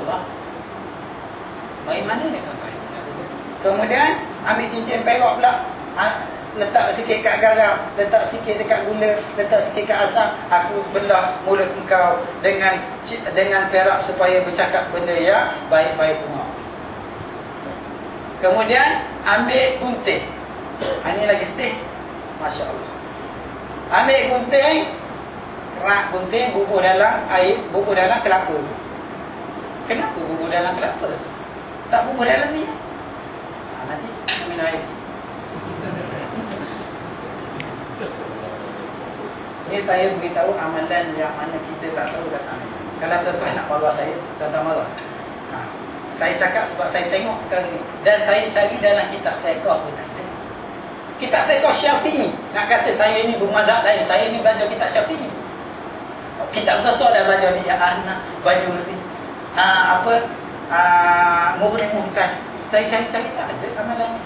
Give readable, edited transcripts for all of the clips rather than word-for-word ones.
Allah. Mari mana ni tuan-tuan? Kemudian ambil cincin perak pula, letak sikit kat garam, letak sikit dekat gula, letak sikit kat asam. Aku belah mulut engkau dengan perak supaya bercakap benda yang baik-baik pula. Kemudian ambil gunting. Ini lagi sedih. Masya Allah. Ambil gunting, kerak gunting, bubuh dalam air, bubuh dalam kelapa tu. Kenapa bubuh dalam kelapa? Tak bubuh dalam ni. Nanti ambil air sikit. Ini saya beritahu amalan yang mana kita tak tahu datang. Kalau tuan-tuan nak marah saya, tuan-tuan marah. Saya cakap sebab saya tengok perkara ni. Dan saya cari dalam kitab fiqh pun tak ada. Kitab fiqh Syafi'i. Nak kata saya ni bermazhab lain, saya ni belajar kitab Syafi'i. Kitab sosok dah belajar ni, ya anak, baju ni. Mughni Muhtaj. Saya cari-cari tak ada amalan ni.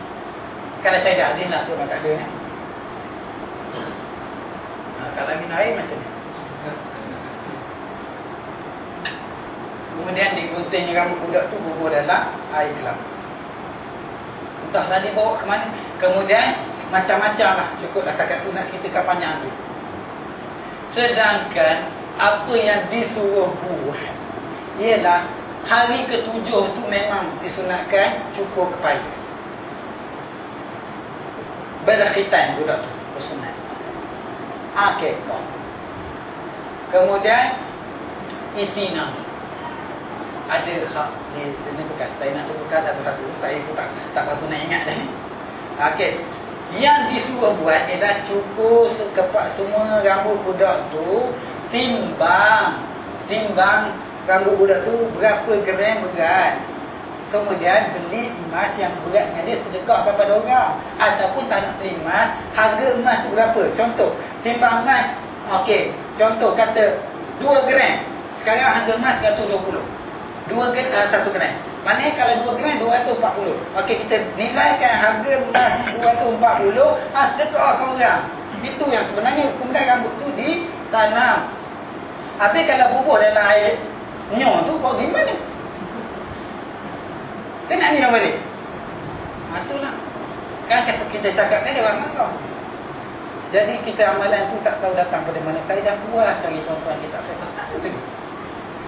Kalau saya dah ada nak suruh tak ada kan. Kalau minum air macam ni. Kemudian digunting rambut budak tu bubuh dalam air kelapa. Entahlah dia bawa ke mana. Kemudian macam-macam lah. Cukuplah setakat tu nak ceritakan panjang tu. Sedangkan apa yang disuruh buat ialah hari ke-7 tu memang disunatkan cukur kepala. Berkhitan budak tu bersunat. Akikah. Kemudian isi nama. Ada hak ditentukan. Saya nak sebutkan satu-satu. Saya pun tak berapa nak ingat dah. Okey. Yang disuruh buat ialah cukur semua rambut budak tu, timbang rambut budak tu berapa gram berat. Kemudian beli emas yang seberat dengan dia, sedekah kepada orang. Ataupun tak nak beli emas, harga emas tu berapa? Contoh, timbang emas, okey, contoh kata 2 gram. Sekarang harga emas 120. 1 gram. Maknanya kalau 2 gram 240. Okey, kita nilaikan harga emas 240, sedekah ke orang. Itu yang sebenarnya kemudian rambut tu ditanam. Habis kalau bubuh dalam air nyoh tu kau gimana? Kita nak minum balik. Itulah. Kan kita cakap kan dia orang marah. Jadi kita amalan tu tak tahu datang pada mana. Saya dah buat cari contoh kitab fiqh. Tak ada tu.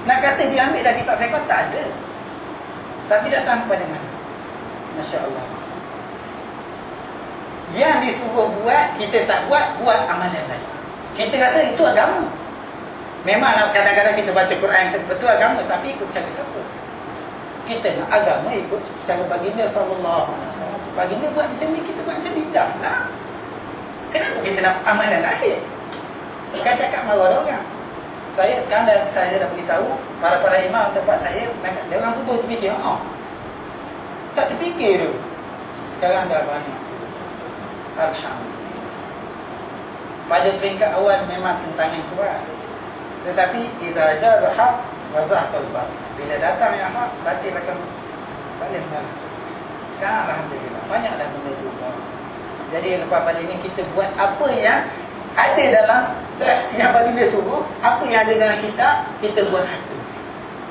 Nak kata dia ambil dah kitab fiqh tak ada. Tapi datang pada mana? Masya Allah. Yang disuruh buat, kita tak buat amalan lain. Kita rasa itu agama. Memanglah kadang-kadang kita baca Quran betul agama, tapi ikut cara siapa? Kita nak agama ikut cara baginda sallallahu alaihi wasallam. Baginda buat macam ni, kita buat macam ni. Dah lah. Kenapa kita nak amalan lain? Bukan cakap marah orang. Saya sekarang saya dah beritahu para imam tempat saya, dia orang pun terfikir, tak terfikir tu. Sekarang dah banyak. Alhamdulillah. Pada peringkat awal memang tentangan kuat. Tetapi idza jaa al-haq wa zahqa al-batil. Bila datang yang hak, batil akan balik mana. Sekarang alhamdulillah banyaklah benda tu. Jadi lepas pada ini kita buat apa yang ada dalam yang bagi dia suruh, apa yang ada dalam kita buat itu.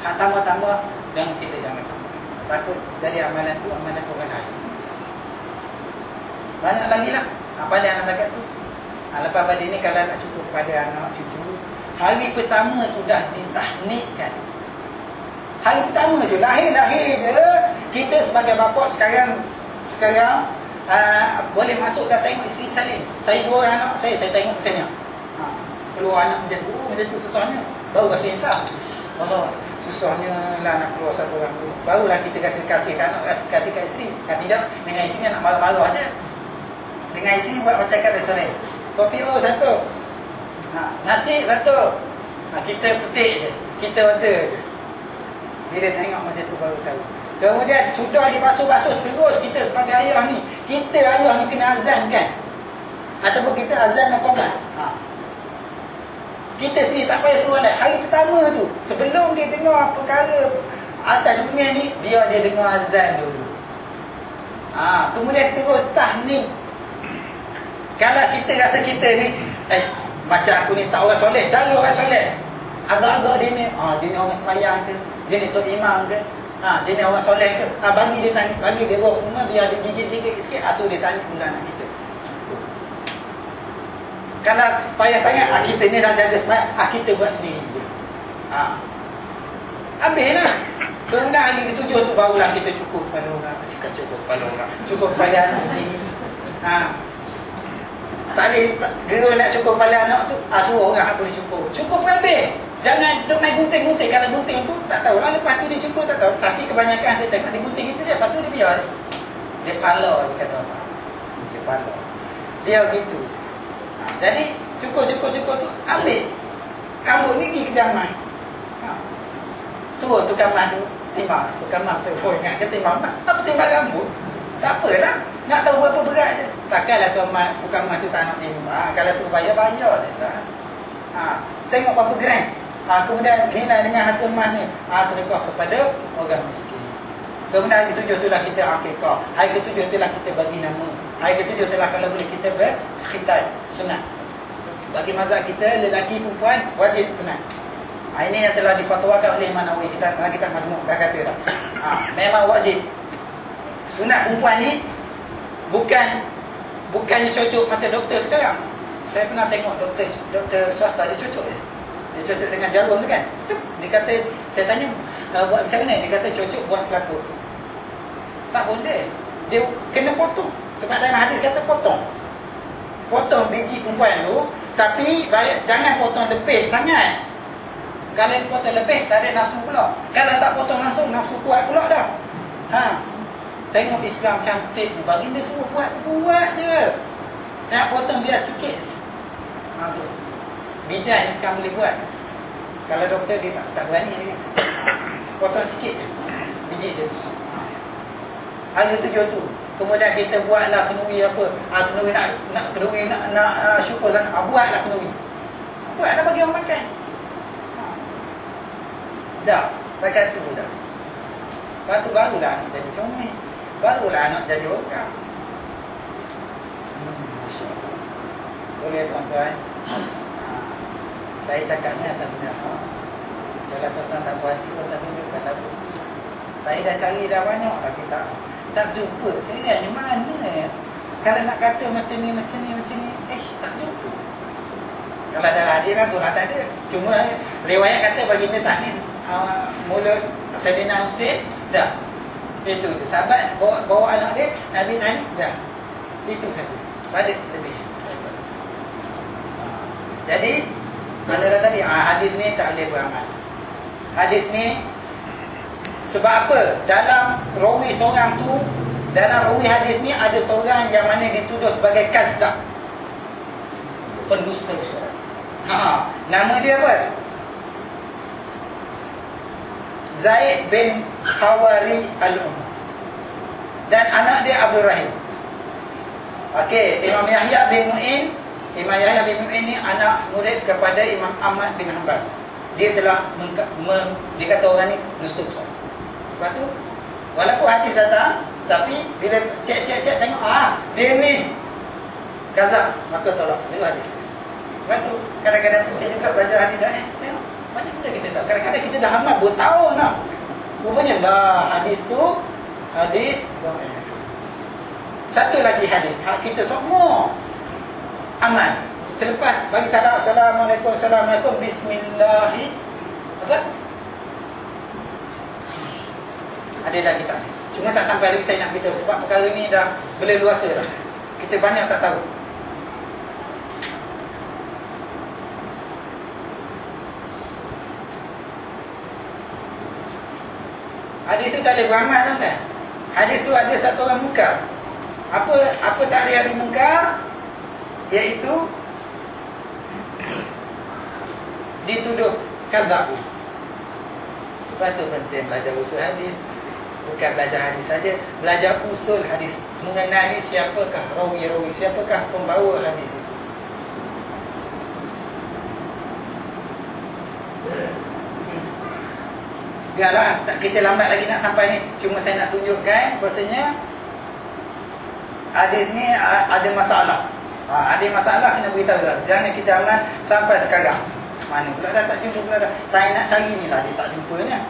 Hak tambah-tambah dan kita jangan tambah. Takut jadi amalan tu amalan orang lain. Banyak lagi lah. Apa dia anak zakat tu? Lepas pada ini kalau nak cukup pada anak cucu, hari pertama tu dah ditahnikkan. Hari pertama tu lahir dia, kita sebagai bapa sekarang boleh masuk dah tengok isteri salin. Saya 2 anak saya tengok macam ni. Keluar anak macam tu susahnya. Baru rasa insaf. Allah, susahnya lah nak keluar satu orang tu. Barulah kita kasih anak, kasih kat isteri. Kalau tidak, dengan isteri nak marah-marah aja. Dengan isteri buat macam kat restoran. Kopi satu. Nasi satu. Kita petik je. Kita order je. Bila tengok macam tu baru tahu. Kemudian sudah dibasuh-basuh terus kita sebagai ayah ni. Kita ayah ni kena azan kan? Ataupun kita azan dan qomat. Kita sendiri tak payah suruh lain. Hari pertama tu, sebelum dia dengar perkara atas dunia ni, dia dengar azan dulu. Kemudian terus tahnik. Kalau kita rasa kita ni macam aku ni tak orang soleh, cari orang soleh. Agak-agak dia ni orang sembahyang ke, Dia ni tok imam ke? Dia ni orang soleh ke? Bagi dia tanya, bagi dia bawa rumah biar dia gigit-gigit sikit, asuh dia tanya pula anak kita. Kalau payah sangat, kita ni dah jaga semat, kita buat sendiri je. Habislah. Kemudian hari ke-7 tu barulah kita cukup kepala orang. Cukup kepala orang. Cukup kepala anak sendiri. Tak boleh, gera nak cukup kepala anak tu, suruh orang boleh cukup. Cukup habis. Jangan duk main gunting-gunting. Kalau gunting tu, tak tahulah lepas tu dia cukup, tak tahu. Tapi kebanyakan saya tengok dia gunting itu je, lepas tu dia biar. Dia pala, dia kata apa? Dia pala. Dia begitu. Jadi, cukup tu, ambil. Rambut ni pergi ke damai. Suruh tukang mah tu, timbang. Tukang mah tu, ingat ke timbang mah? Apa timbang rambut? Tak apalah. Nak tahu berapa berat je. Takkanlah tukang mah tu tak nak timbang. Kalau suruh bayar je. Tengok berapa gram. Kemudian nilai dengan harga emas ni, sedekah kepada orang miskin. Kemudian hari ke-7 itulah kita akikah. Hari ke-7 itulah kita bagi nama. Hari ke-7 itulah kalau boleh kita berkhitan, sunat. Bagi mazhab kita, lelaki perempuan wajib sunat. Ini yang telah difatwakan oleh Imam Nawawi. Kita majmuk dah kata dah. Memang wajib. Sunat perempuan ni bukannya cocok macam doktor sekarang. Saya pernah tengok doktor swasta, dia cocok je. Dia cocok dengan jarum tu kan. Dia kata, saya tanya buat macam mana? Dia kata cocok buat selaput. Tak boleh. Dia kena potong. Sebab dalam hadis kata potong. Potong biji perempuan tu, tapi jangan potong lebih sangat. Kalau potong lebih, tak ada nafsu pula. Kalau tak potong langsung, nafsu kuat pula dah. Tengok Islam cantik. Baginda suruh buat je. Nak potong biar sikit. Bidan ni sekarang boleh buat. Kalau doktor dia tak berani dia. Potong sikit je. Biji dia tu. Hari 7 tu. Kemudian kita buatlah kenduri apa. Kenduri nak kenduri nak syukur sangat. Buatlah kenduri. Buatlah bagi orang makan. Dah. Zakat tu dah. Lepas tu barulah anak jadi comel. Barulah anak jadi orang. Masya Allah. Boleh tuan-tuan. Saya cakap ni atas benar. Kalau tuan-tuan tak puas hati, tuan-tuan tunjukkan lagu. Saya dah cari dah banyak dah kita. Tak jumpa. Kira mana ya? Kalau nak kata macam ni, tak jumpa. Kalau ada hadiran tu tak ada. Cuma riwayat kata baginda tak ni. Mulut Sayyidina Husain dah. Itu tu. Sahabat bawa anak dia, Nabi tanya dah. Itu saja. Tak ada lebih. Jadi mana dah tadi, hadis ni tak boleh beramal. Hadis ni sebab apa? Dalam rawi seorang tu, dalam rawi hadis ni ada seorang yang mana dituduh sebagai kadzab, pendusta besar. Nama dia apa? Zaid bin Hawari al-Umar. Dan anak dia Abdul Rahim. Okey, Imam Yahya bin Mu'in ni anak murid kepada Imam Ahmad bin Hanbal. Dia telah dikata orang ni dusta besar. Lepas tu, walaupun hadis datang, tapi bila cek tengok, dia ni kazab, maka tolak dulu hadis. Sebab tu, kadang-kadang tu kita juga belajar hadis dah. Tengok, banyak benda kita tahu. Kadang-kadang kita dah amat bertahun dah. Rupanya dah hadis tu, satu lagi hadis, kita semua aman. Selepas bagi salam, Assalamualaikum, Assalamualaikum, Bismillahi apa? Ada dah kita. Cuma tak sampai lagi saya nak beritahu. Sebab perkara ni dah berleluasa dah. Kita banyak tak tahu. Hadis tu tak ada beramal kan? Hadis tu ada satu orang mungkar. Apa takrif hadis mungkar? Iaitu dituduh kazab. Sebab tu penting belajar usul hadis. Bukan belajar hadis saja, belajar usul hadis, mengenali siapakah rawi-rawi, siapakah pembawa hadis itu. Biarlah, kita lambat lagi nak sampai ni. Cuma saya nak tunjukkan bahasanya hadis ni ada masalah. Ada masalah kena beritahu dah. Jangan kita aman sampai sekarang. Mana pula dah tak jumpa pula dah. Saya nak cari ni lah, dia tak jumpanya.